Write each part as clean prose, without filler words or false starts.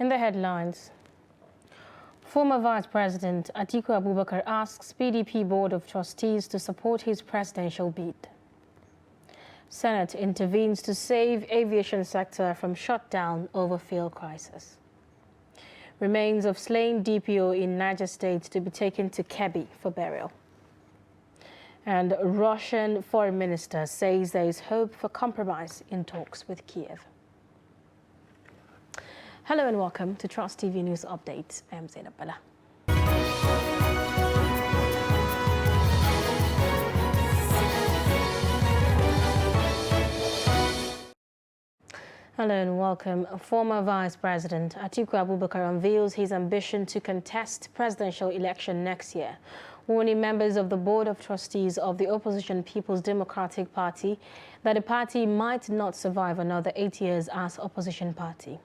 In the headlines, former Vice President Atiku Abubakar asks PDP Board of Trustees to support his presidential bid. Senate intervenes to save aviation sector from shutdown over fuel crisis. Remains of slain DPO in Niger State to be taken to Kebbi for burial. And Russian foreign minister says there is hope for compromise in talks with Kiev. Hello and welcome to Trust TV News Update. I am Zainab Bala. Hello and welcome. Former Vice President Atiku Abubakar unveils his ambition to contest presidential election next year, warning members of the Board of Trustees of the opposition People's Democratic Party that the party might not survive another 8 years as opposition party.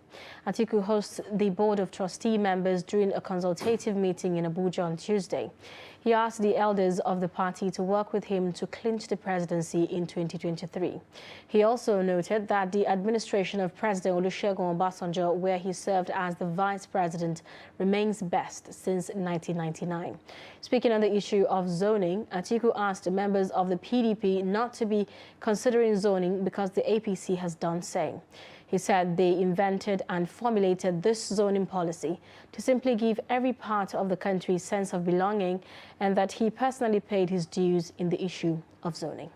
Atiku hosts the Board of Trustee members during a consultative meeting in Abuja on Tuesday. He asked the elders of the party to work with him to clinch the presidency in 2023. He also noted that the administration of President Olusegun Obasanjo, where he served as the vice president, remains best since 1999. Speaking on the issue of zoning, Atiku asked members of the PDP not to be considering zoning because the APC has done so. He said they invented and formulated this zoning policy to simply give every part of the country a sense of belonging, and that he personally paid his dues in the issue of zoning.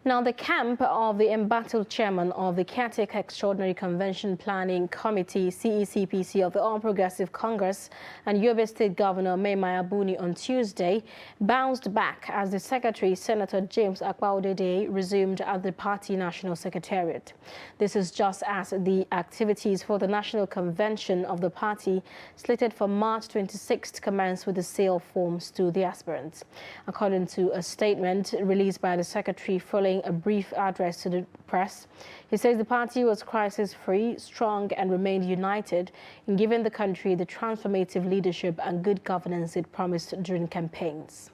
Now, the camp of the embattled chairman of the Caretaker Extraordinary Convention Planning Committee, CECPC, of the All Progressive Congress and Yobe State Governor Mai Maya Buni on Tuesday bounced back as the Secretary, Senator James Akpaodede, resumed at the party National Secretariat. This is just as the activities for the National Convention of the party, slated for March 26th, commence with the sale of forms to the aspirants. According to a statement released by the Secretary following a brief address to the press, he says the party was crisis-free, strong, and remained united in giving the country the transformative leadership and good governance it promised during campaigns.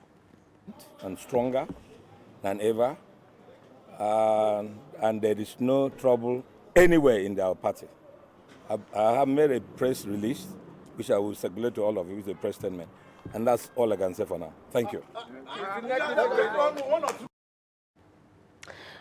And stronger than ever, and there is no trouble anywhere in our party. I have made a press release, which I will circulate to all of you with a press statement, and that's all I can say for now. Thank you.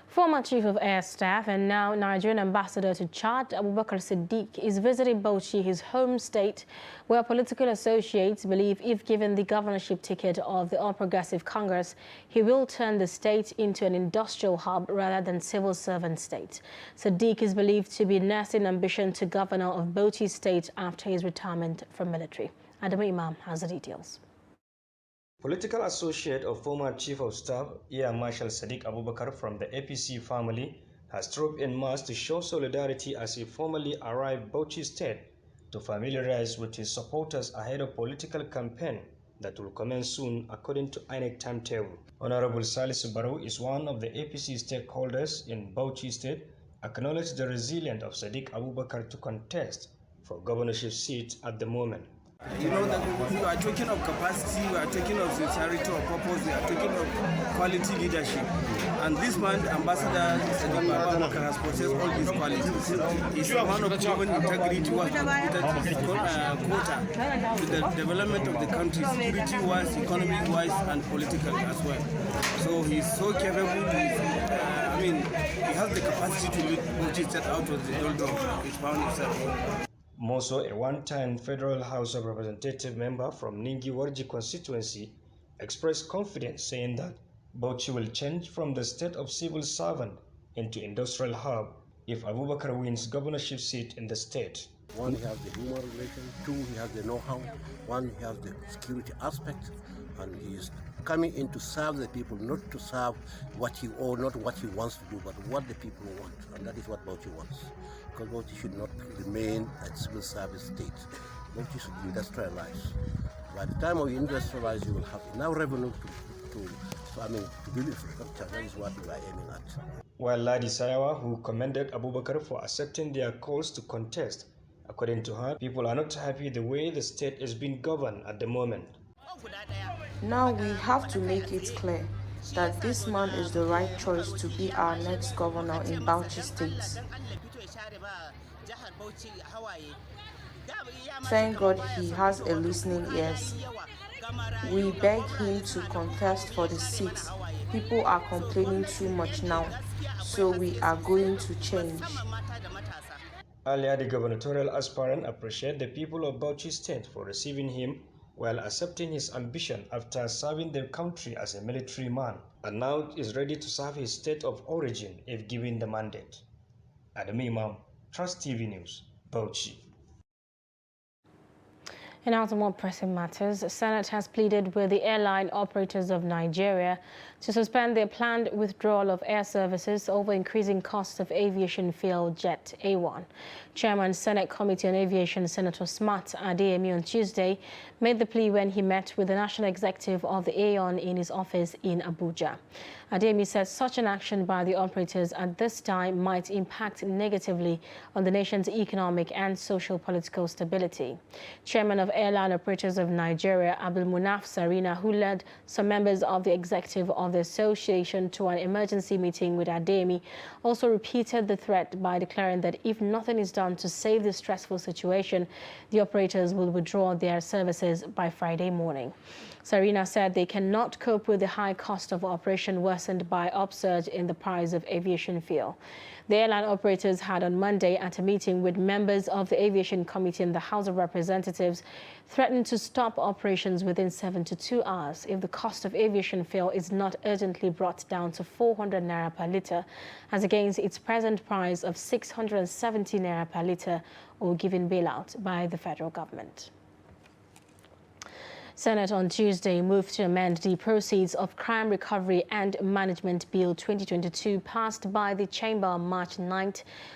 Former Chief of Air Staff and now Nigerian Ambassador to Chad, Abubakar Siddiq, is visiting Bauchi, his home state, where political associates believe if given the governorship ticket of the All Progressive Congress, he will turn the state into an industrial hub rather than civil servant state. Siddiq is believed to be nursing ambition to governor of Bauchi State after his retirement from military. Adamu Imam has the details. Political associate of former Chief of Staff Air Marshal Sadiq Abubakar from the APC family has trooped in mass to show solidarity as he formally arrived Bauchi State to familiarize with his supporters ahead of political campaign that will commence soon according to INEC timetable. Honorable Salisu Barrow is one of the APC stakeholders in Bauchi State, acknowledged the resilience of Sadiq Abubakar to contest for governorship seat at the moment. You know, that we are talking of capacity, we are talking of sincerity of purpose, we are talking of quality leadership. And this man, Ambassador Sadiq Abubakar, has possessed all these qualities. He's a man of proven integrity, who has contributed quota to the development of the country, security-wise, economy-wise, and political as well. So he's so capable, he has the capacity to lead Bauchi State out of the doldrum he's found himself. Moso, a one-time Federal House of Representative member from Ningi Warji constituency, expressed confidence saying that Bauchi will change from the state of civil servant into industrial hub if Abubakar wins governorship seat in the state. One, he has the human relation. Two, he has the know-how. One, he has the security aspect. And he is coming in to serve the people, not to serve what he or not what he wants to do, but what the people want. And that is what Bauchi wants. Because Bauchi should not remain a civil service state. Bauchi should industrialize. By the time we industrialize, you will have enough revenue to build infrastructure. That is what we are aiming at. While Ladi Sayawa, who commended Abubakar for accepting their calls to contest, according to her, people are not happy the way the state is being governed at the moment. Now we have to make it clear that this man is the right choice to be our next governor in Bauchi State. Thank God he has a listening ears. We beg him to contest for the seat. People are complaining too much now, so we are going to change. Earlier, the gubernatorial aspirant appreciated the people of Bauchi State for receiving him while accepting his ambition after serving the country as a military man, and now is ready to serve his state of origin if given the mandate. Adam Imam, Trust TV News, Bauchi. In other more pressing matters, the Senate has pleaded with the airline operators of Nigeria to suspend their planned withdrawal of air services over increasing costs of aviation fuel Jet A1. Chairman Senate Committee on Aviation Senator Smart Adeyemi on Tuesday made the plea when he met with the national executive of the AON in his office in Abuja. Adeyemi said such an action by the operators at this time might impact negatively on the nation's economic and social-political stability. Chairman of Airline Operators of Nigeria, Abdulmunaf Sarina, who led some members of the executive of the association to an emergency meeting with Adeyemi, also repeated the threat by declaring that if nothing is done to save the stressful situation, the operators will withdraw their services by Friday morning. Sarina said they cannot cope with the high cost of operation worsened by upsurge in the price of aviation fuel. The airline operators had on Monday, at a meeting with members of the Aviation Committee in the House of Representatives, threatened to stop operations within 72 hours if the cost of aviation fuel is not urgently brought down to 400 naira per litre, as against its present price of 670 naira per litre, or given bailout by the federal government. Senate on Tuesday moved to amend the Proceeds of Crime Recovery and Management Bill 2022 passed by the Chamber on March 9,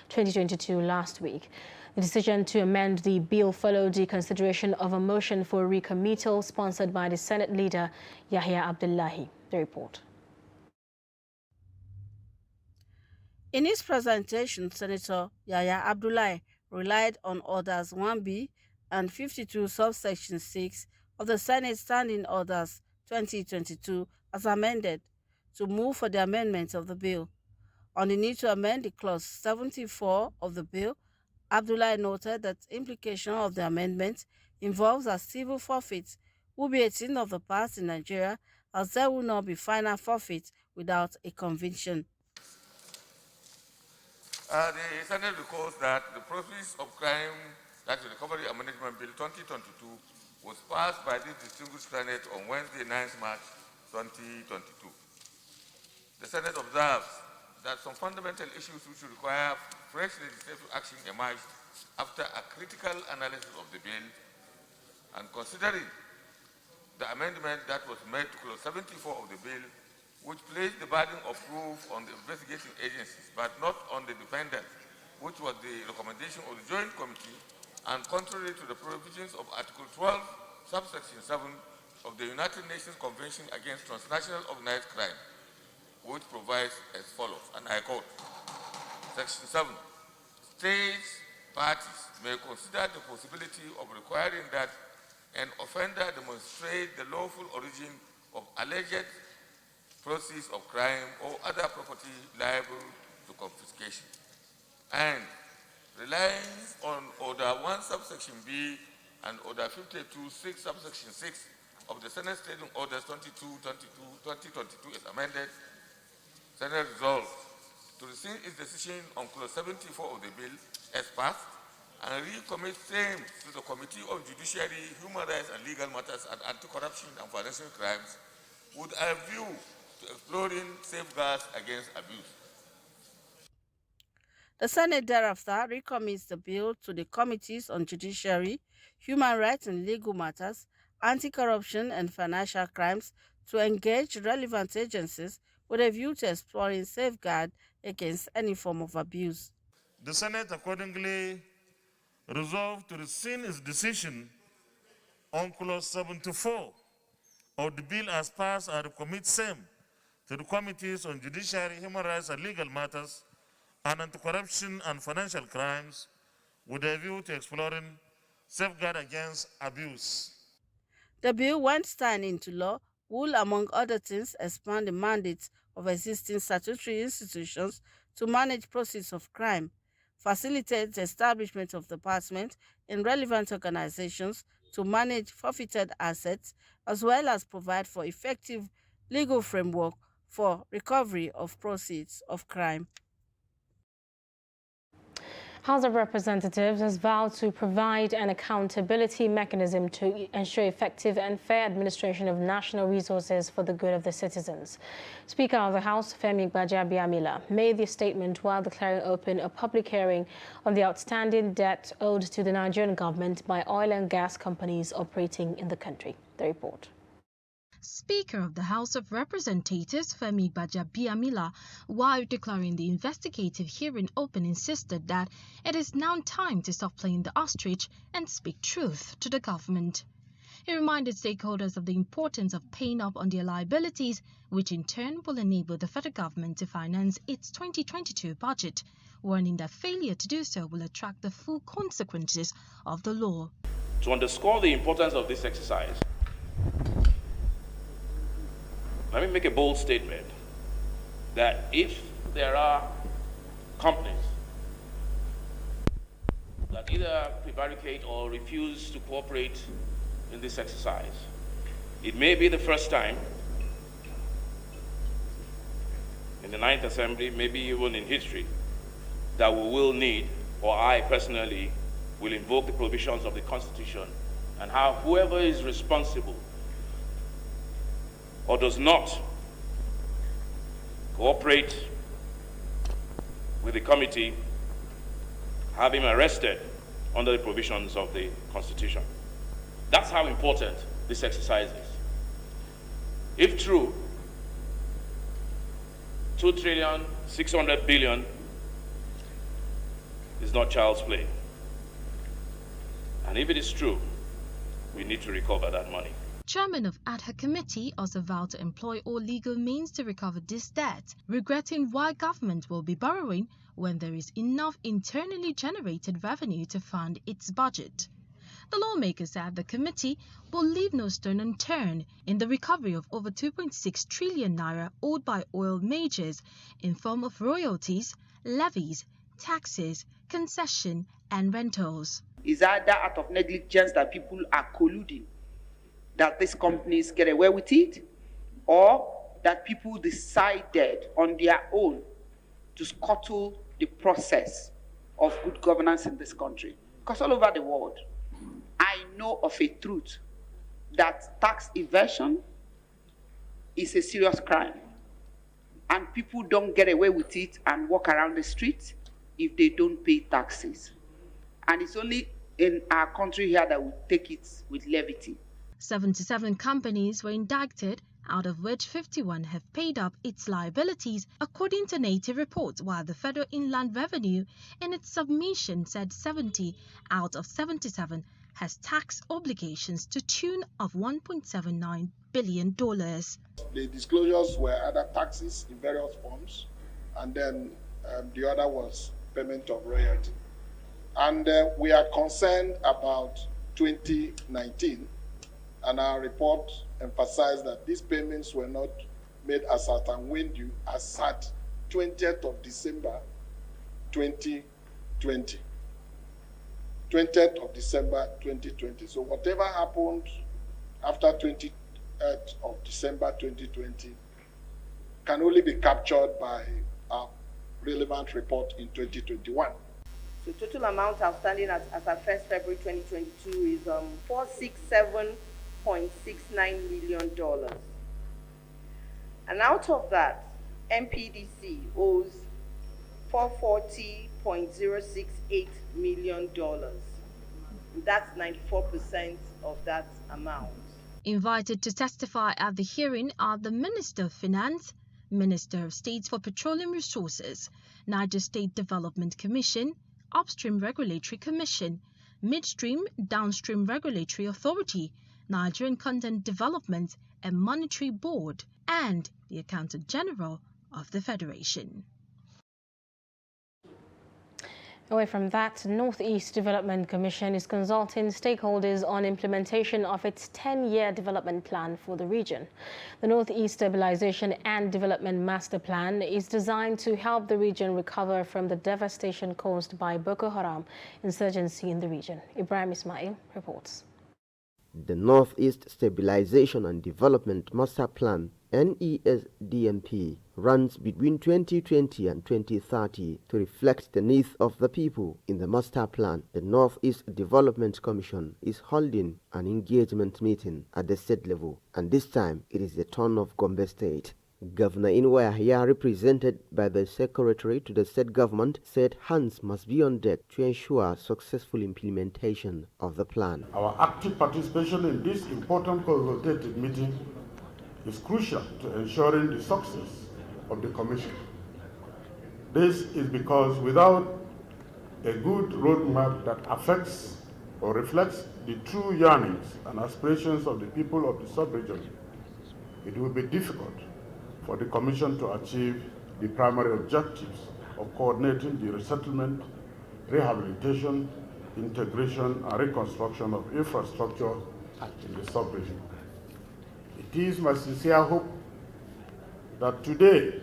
2022 last week. The decision to amend the bill followed the consideration of a motion for recommittal sponsored by the Senate leader Yahya Abdullahi. The report. In his presentation, Senator Yahya Abdullahi relied on Orders 1B and 52 subsection 6 of the Senate Standing Orders 2022 as amended to move for the amendment of the bill. On the need to amend the clause 74 of the bill, Abdullahi noted that implication of the amendment involves a civil forfeit will be a thing of the past in Nigeria, as there will not be final forfeit without a conviction. The Senate recalls that the Proceeds of Crime, that's the Recovery and Management Bill 2022, was passed by this distinguished Senate on Wednesday, 9th March 2022. The Senate observes that some fundamental issues which require fresh legislative action emerged after a critical analysis of the bill, and considering the amendment that was made to Clause 74 of the bill, which placed the burden of proof on the investigating agencies, but not on the defendant, which was the recommendation of the Joint Committee, and contrary to the provisions of Article 12, subsection 7 of the United Nations Convention Against Transnational Organized Crime, which provides as follows, and I quote, Section 7, states parties may consider the possibility of requiring that an offender demonstrate the lawful origin of alleged proceeds of crime or other property liable to confiscation, and relying on Order 1 subsection B and Order 52 6 subsection 6 of the Senate Standing Orders 2022 as amended, Senate resolves to rescind its decision on Clause 74 of the bill as passed and recommit same to the Committee on Judiciary, Human Rights and Legal Matters and Anti-Corruption and Financial Crimes with a view to exploring safeguards against abuse. The Senate thereafter recommits the bill to the Committees on Judiciary, Human Rights and Legal Matters, Anti-Corruption and Financial Crimes to engage relevant agencies with a view to exploring safeguard against any form of abuse. The Senate accordingly resolved to rescind its decision on Clause 74 of the bill as passed and recommit same to the Committees on Judiciary, Human Rights and Legal Matters, and Anti-Corruption and Financial Crimes with a view to exploring safeguard against abuse. The bill, when signed into law, will, among other things, expand the mandates of existing statutory institutions to manage proceeds of crime, facilitate the establishment of departments in relevant organizations to manage forfeited assets, as well as provide for effective legal framework for recovery of proceeds of crime. House of Representatives has vowed to provide an accountability mechanism to ensure effective and fair administration of national resources for the good of the citizens. Speaker of the House, Femi Gbajabiamila, made the statement while declaring open a public hearing on the outstanding debt owed to the Nigerian government by oil and gas companies operating in the country. The report. Speaker of the House of Representatives Femi Gbajabiamila, while declaring the investigative hearing open, insisted that it is now time to stop playing the ostrich and speak truth to the government. He reminded stakeholders of the importance of paying up on their liabilities, which in turn will enable the federal government to finance its 2022 budget, warning that failure to do so will attract the full consequences of the law. To underscore the importance of this exercise, let me make a bold statement that if there are companies that either prevaricate or refuse to cooperate in this exercise, it may be the first time in the 9th Assembly, maybe even in history, that we will need, or I personally will invoke the provisions of the Constitution and how whoever is responsible or does not cooperate with the committee, have him arrested under the provisions of the Constitution. That's how important this exercise is. If true, 2,600 billion is not child's play. And if it is true, we need to recover that money. Chairman of Ad Hoc Committee also vowed to employ all legal means to recover this debt, regretting why government will be borrowing when there is enough internally generated revenue to fund its budget. The lawmakers said the committee will leave no stone unturned in the recovery of over 2.6 trillion naira owed by oil majors in form of royalties, levies, taxes, concession and rentals. Is either out of negligence that people are colluding, that these companies get away with it, or that people decided on their own to scuttle the process of good governance in this country. Because all over the world, I know of a truth that tax evasion is a serious crime. And people don't get away with it and walk around the streets if they don't pay taxes. And it's only in our country here that we take it with levity. 77 companies were indicted, out of which 51 have paid up its liabilities, according to Native reports, while the Federal Inland Revenue in its submission said 70 out of 77 has tax obligations to tune of $1.79 billion. The disclosures were either taxes in various forms, and then the other was payment of royalty. And we are concerned about 2019, and our report emphasized that these payments were not made as at and when due as at 20th of December 2020. 20th of December 2020. So whatever happened after 20th of December 2020 can only be captured by a relevant report in 2021. The total amount outstanding as of 1st February 2022 is $467.69 million. And out of that, MPDC owes $440.068 million. That's 94% of that amount. Invited to testify at the hearing are the Minister of Finance, Minister of State for Petroleum Resources, Niger State Development Commission, Upstream Regulatory Commission, Midstream Downstream Regulatory Authority, Nigerian Content Development and Monetary Board, and the Accountant General of the Federation. Away from that, Northeast Development Commission is consulting stakeholders on implementation of its 10-year development plan for the region. The Northeast Stabilization and Development Master Plan is designed to help the region recover from the devastation caused by Boko Haram insurgency in the region. Ibrahim Ismail reports. The Northeast Stabilization and Development Master Plan, NESDMP, runs between 2020 and 2030 to reflect the needs of the people. In the master plan, the Northeast Development Commission is holding an engagement meeting at the state level, and this time it is the turn of Gombe State. Governor Inwa Yahya, represented by the Secretary to the state government, said hands must be on deck to ensure successful implementation of the plan. Our active participation in this important consultative meeting is crucial to ensuring the success of the Commission. This is because without a good roadmap that affects or reflects the true yearnings and aspirations of the people of the sub-region, it will be difficult for the Commission to achieve the primary objectives of coordinating the resettlement, rehabilitation, integration, and reconstruction of infrastructure in the sub-region. It is my sincere hope that today,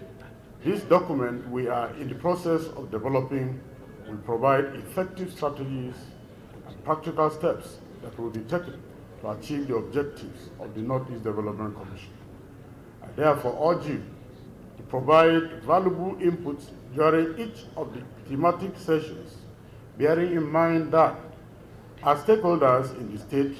this document we are in the process of developing will provide effective strategies and practical steps that will be taken to achieve the objectives of the Northeast Development Commission. I therefore urge you to provide valuable inputs during each of the thematic sessions, bearing in mind that as stakeholders in the state,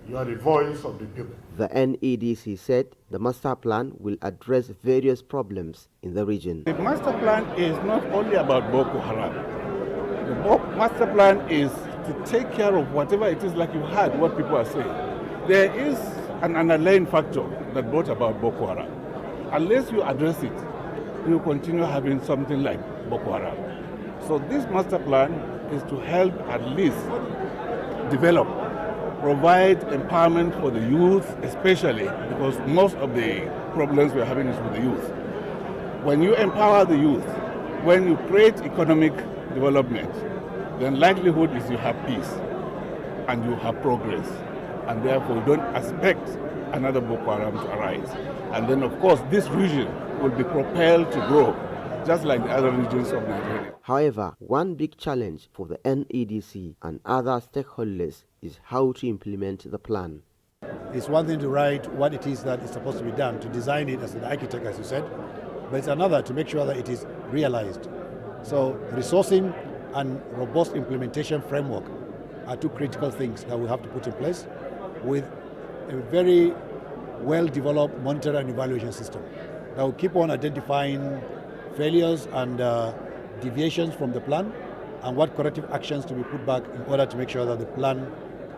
you are the voice of the people. The NEDC said the master plan will address various problems in the region. The master plan is not only about Boko Haram. The master plan is to take care of whatever it is, like you heard what people are saying. There is an underlying factor that brought about Boko Haram. Unless you address it, you continue having something like Boko Haram. So this master plan is to help at least develop, provide empowerment for the youth, especially because most of the problems we're having is with the youth. When you empower the youth, when you create economic development, then likelihood is you have peace and you have progress, and therefore you don't expect another Boko Haram to arise. And then of course this region will be propelled to grow, just like the other regions of Nigeria. However, one big challenge for the NEDC and other stakeholders is how to implement the plan. It's one thing to write what it is that is supposed to be done, to design it as an architect, as you said, but it's another to make sure that it is realized. So resourcing and robust implementation framework are two critical things that we have to put in place, with a very well-developed monitor and evaluation system that will keep on identifying failures and deviations from the plan and what corrective actions to be put back in order to make sure that the plan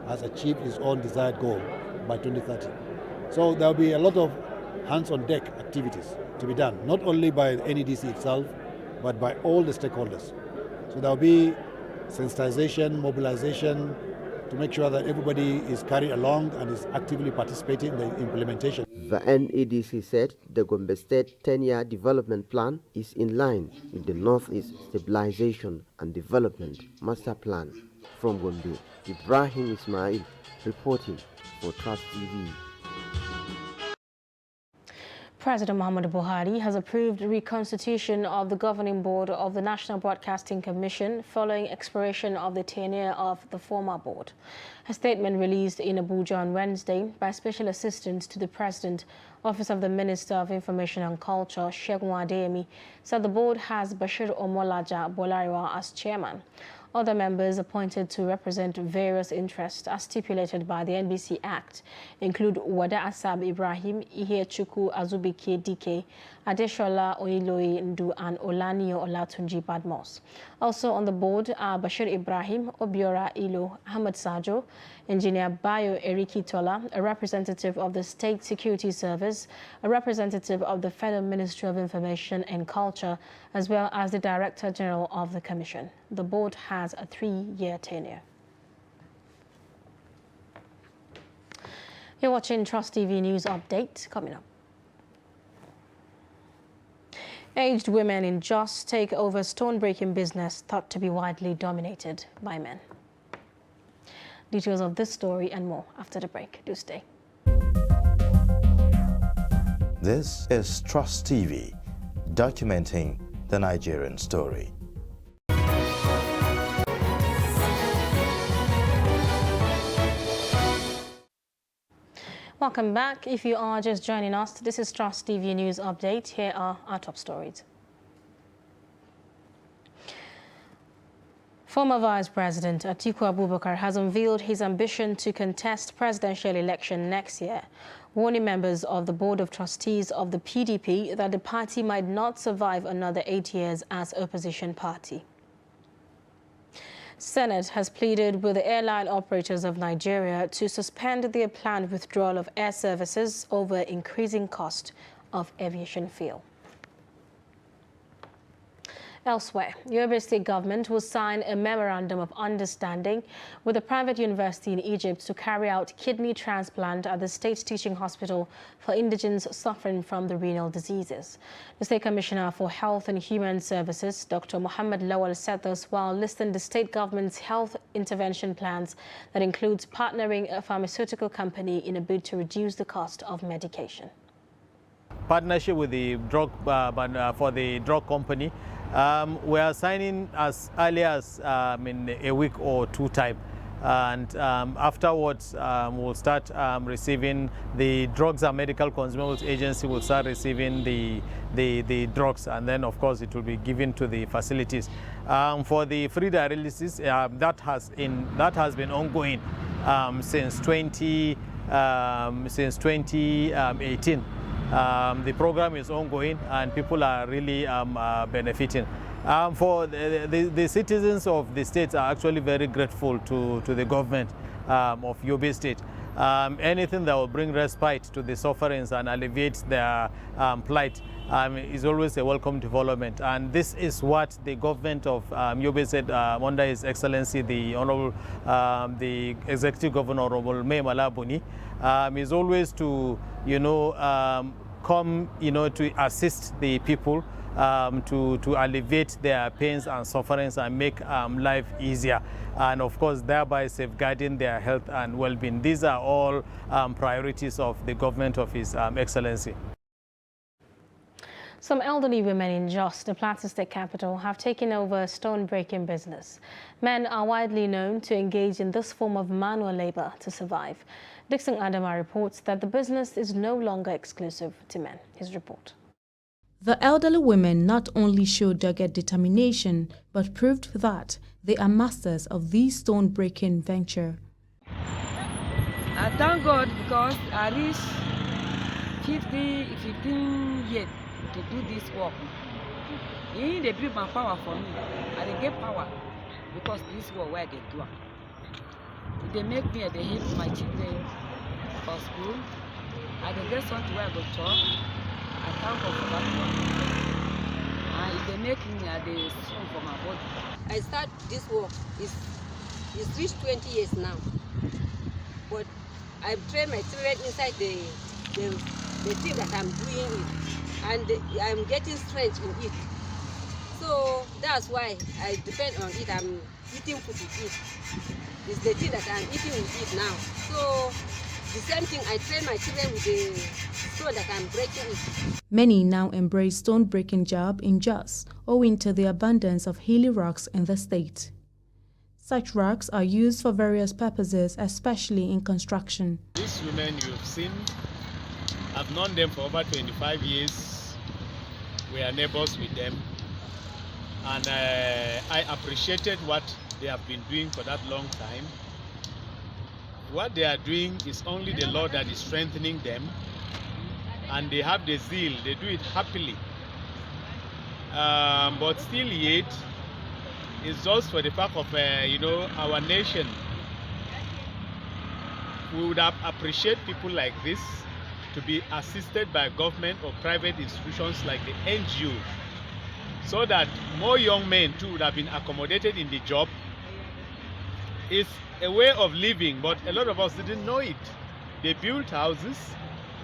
has achieved its own desired goal by 2030. So there will be a lot of hands-on-deck activities to be done, not only by the NEDC itself, but by all the stakeholders. So there will be sensitization, mobilization, to make sure that everybody is carried along and is actively participating in the implementation. The NEDC said the Gombe State 10-year development plan is in line with the Northeast Stabilization and Development Master Plan. From Gombe, Ibrahim Ismail reporting for Trust TV. President Muhammadu Buhari has approved reconstitution of the governing board of the National Broadcasting Commission following expiration of the tenure of the former board. A statement released in Abuja on Wednesday by Special Assistant to the President, Office of the Minister of Information and Culture, Segun Adeyemi, said the board has Bashir Omolaja Bolariwa as chairman. Other members appointed to represent various interests as stipulated by the NBC Act include Wada Asab Ibrahim, Ihechukwu Azubike Dike, Adeshola Oiloyi Ndu, and Olaniyo Olatunji Badmos. Also on the board are Bashir Ibrahim, Obiora Ilo, Ahmed Sajo, Engineer Bayo Eriki Tola, a representative of the State Security Service, a representative of the Federal Ministry of Information and Culture, as well as the Director General of the Commission. The board has a 3-year tenure. You're watching Trust TV News Update. Coming up. Aged women in Jos take over stone-breaking business thought to be widely dominated by men. Details of this story and more after the break. Do stay. This is Trust TV, documenting the Nigerian story. Welcome back. If you are just joining us, this is Trust TV News Update. Here are our top stories. Former Vice President Atiku Abubakar has unveiled his ambition to contest presidential election next year, warning members of the Board of Trustees of the PDP that the party might not survive another 8 years as opposition party. Senate has pleaded with the airline operators of Nigeria to suspend their planned withdrawal of air services over increasing cost of aviation fuel. Elsewhere, Yobe State government will sign a memorandum of understanding with a private university in Egypt to carry out kidney transplant at the State Teaching Hospital for indigents suffering from the renal diseases. The State Commissioner for Health and Human Services, Dr. Mohammed Lawal, said this while listing the state government's health intervention plans that includes partnering a pharmaceutical company in a bid to reduce the cost of medication. Partnership with the drug for the drug company. We are signing as early as in a week or two time, and afterwards we'll start receiving the Drugs and Medical Consumables Agency will start receiving the drugs, and then of course it will be given to the facilities. For the free dialysis, that has been ongoing since 2018. The program is ongoing and people are really benefiting. For the citizens of the states are actually very grateful to the government of Yobe State. Anything that will bring respite to the sufferings and alleviate their plight is always a welcome development. And this is what the government of Yobe State, under His Excellency, the Honorable, the Executive Governor, Honorable Mai Mala Buni, is always to, come, to assist the people, to alleviate their pains and sufferings and make life easier, and of course thereby safeguarding their health and well-being. These are all priorities of the government of His Excellency. Some elderly women in Jos, the Plateau State capital, have taken over stone-breaking business. Men are widely known to engage in this form of manual labor to survive. Dixon Adama reports that the business is no longer exclusive to men. His report. The elderly women not only showed dogged determination, but proved that they are masters of this stone-breaking venture. I thank God because I reached 15 years to do this work. They bring my power for me. I dey get power because this work where they do. They make me, they help my children for school. I dey get something where I go talk. I thank God for that work. And if they make me, I dey strong for my body. I start this work. It's reached 20 years now. But I train my children inside the thing that I'm doing it. And I'm getting strength in it. So that's why I depend on it. I'm eating food with it. It's the thing that I'm eating with it now. So the same thing, I train my children with the stone that I'm breaking it. Many now embrace stone-breaking job in Jos, owing to the abundance of hilly rocks in the state. Such rocks are used for various purposes, especially in construction. These women you've seen, I've known them for over 25 years. We are neighbors with them. And I appreciated what they have been doing for that long time. What they are doing is only the Lord that is strengthening them. And they have the zeal, they do it happily. But still yet, it's just for the fact of, our nation. We would have appreciate people like this to be assisted by government or private institutions like the NGO, so that more young men too would have been accommodated in the job. It's a way of living, but a lot of us didn't know it. They build houses,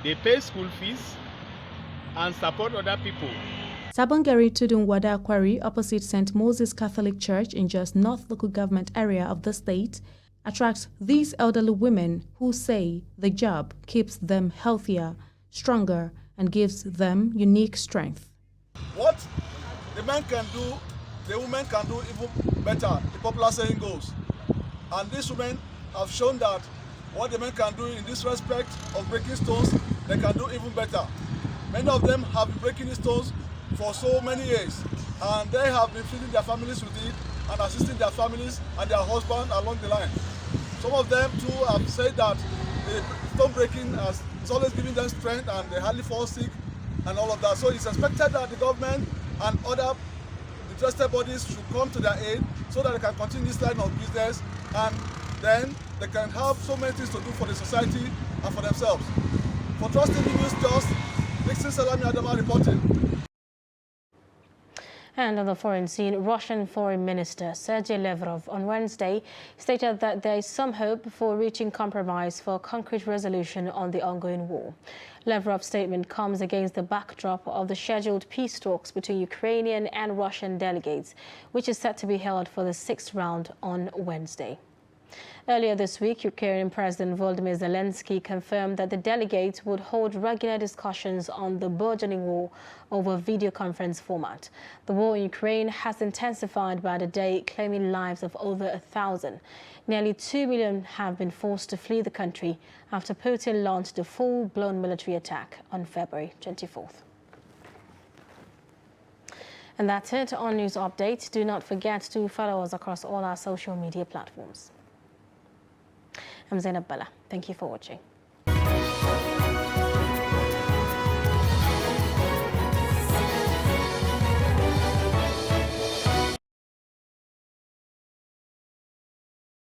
they pay school fees, and support other people. Sabongeri Tudunwada Quarry, opposite St. Moses Catholic Church in Jos North local government area of the state, attracts these elderly women who say the job keeps them healthier, stronger, and gives them unique strength. What the men can do, the women can do even better, the popular saying goes. And these women have shown that what the men can do in this respect of breaking stones, they can do even better. Many of them have been breaking these stones for so many years, and they have been feeding their families with it and assisting their families and their husbands along the line. Some of them too have said that the stone breaking is always giving them strength and they hardly fall sick and all of that. So it's expected that the government and other interested bodies should come to their aid so that they can continue this line of business, and then they can have so many things to do for the society and for themselves. For Trust TV News, just Dixon Salami Adama reporting. And on the foreign scene, Russian Foreign Minister Sergei Lavrov on Wednesday stated that there is some hope for reaching compromise for a concrete resolution on the ongoing war. Lavrov's statement comes against the backdrop of the scheduled peace talks between Ukrainian and Russian delegates, which is set to be held for the 6th round on Wednesday. Earlier this week, Ukrainian President Volodymyr Zelensky confirmed that the delegates would hold regular discussions on the burgeoning war over video conference format. The war in Ukraine has intensified by the day, claiming lives of over 1,000. Nearly 2 million have been forced to flee the country after Putin launched a full-blown military attack on February 24th. And that's it on News Update. Do not forget to follow us across all our social media platforms. I'm Zainab Bala. Thank you for watching.